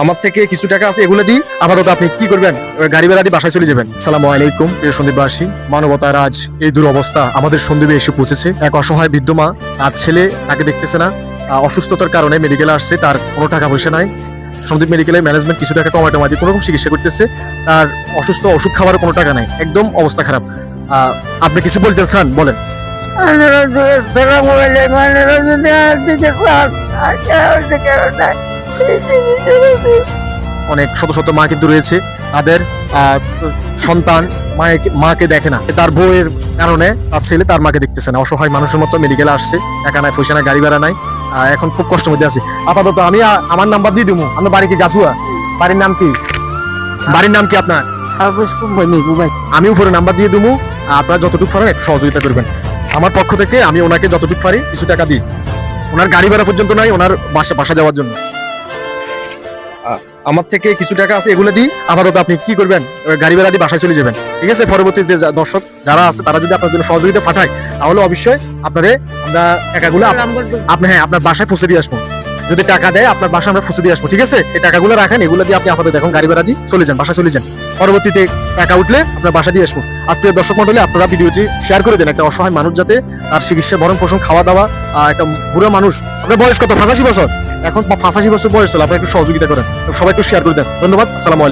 আমার থেকে কিছু টাকা আছে, এগুলো দিই। আপাতত আপনি কি করবেন? গাড়ি ভাড়া দিয়ে বাসায় চলে যাবেন। আসসালামু আলাইকুম প্রিয় সন্দীপবাসী। মানবতার আজ এই দুরবস্থা আমাদের সন্দীপে এসে পৌঁছেছে। এক অসহায় বৃদ্ধ মা, তার ছেলে তাকে দেখতেছে না, অসুস্থতার কারণে মেডিকেলে আসছে, তার কোনো টাকা পয়সা নাই। সন্দীপ মেডিকেলের ম্যানেজমেন্ট কিছু টাকা টমাটো দিয়ে কোনোরকম চিকিৎসা করতেছে, তার অসুস্থ ওষুধ খাওয়ার কোনো টাকা নাই, একদম অবস্থা খারাপ। আপনি কিছু বলতে চান? বলেন। অনেক শত শত মা কিন্তু রয়েছে, তাদের সন্তান মাকে দেখে না, তার বউয়ের কারণে তার ছেলে তার মাকে দেখতেছে না। অসহায় মানুষের মতো মেডিকেলে আসছে, টাকা নাই, পয়সা নাই, গাড়ি ভাড়া নাই, এখন খুব কষ্টের মধ্যে আছি। আপাতত আমি আমার নাম্বার দিয়ে দিব। আপনার বাড়ি কি গাছুয়া? বাড়ির নাম কি? বাড়ির নাম কি আপনার? আমি উপরে নাম্বার দিয়ে দেবো, আপনারা যতটুকু পারেন একটু সহযোগিতা করবেন। আমার পক্ষ থেকে আমি ওনাকে যতটুকু পারি কিছু টাকা দিই। ওনার গাড়ি ভাড়া পর্যন্ত নাই, ওনার বাসা যাওয়ার জন্য। আমার থেকে কিছু টাকা আছে, এগুলো দিই। আপাতত আপনি কি করবেন? গাড়ি ভাড়া দিয়ে বাসায় চলে যাবেন, ঠিক আছে? পরবর্তীতে দর্শক যারা আছে তারা যদি আপনার জন্য সহযোগিতা পাঠায়, তাহলে অবশ্যই আপনারে আমরা টাকাগুলো আপনার বাসায় পৌঁছে দিয়ে আসবো। যদি টাকা দেয় আপনার বাসা আমরা পৌঁছে দিয়ে আসবো, ঠিক আছে? এই টাকাগুলো রাখেন, এগুলো দিয়ে আপনি আপাতত এখন গাড়ি ভাড়া দিয়ে চলে যান, বাসা চলে যান। পরবর্তীতে টাকা উঠলে আপনার বাসা দিয়ে আসবো। আর প্রিয় দর্শক মন্ডলী, আপনারা ভিডিওটি শেয়ার করে দেন। একটা অসহায় মানুষ যাতে তার চিকিৎসা, ভরণ পোষণ, খাওয়া দাওয়া, একটা বুড়ো মানুষ। আপনার বয়স কত? 85 বছর। এখন 85 বছর বয়স চলে, আপনি একটু সহযোগিতা করেন, সবাই একটু শেয়ার করে দেন। ধন্যবাদ। আসসালামু আলাইকুম।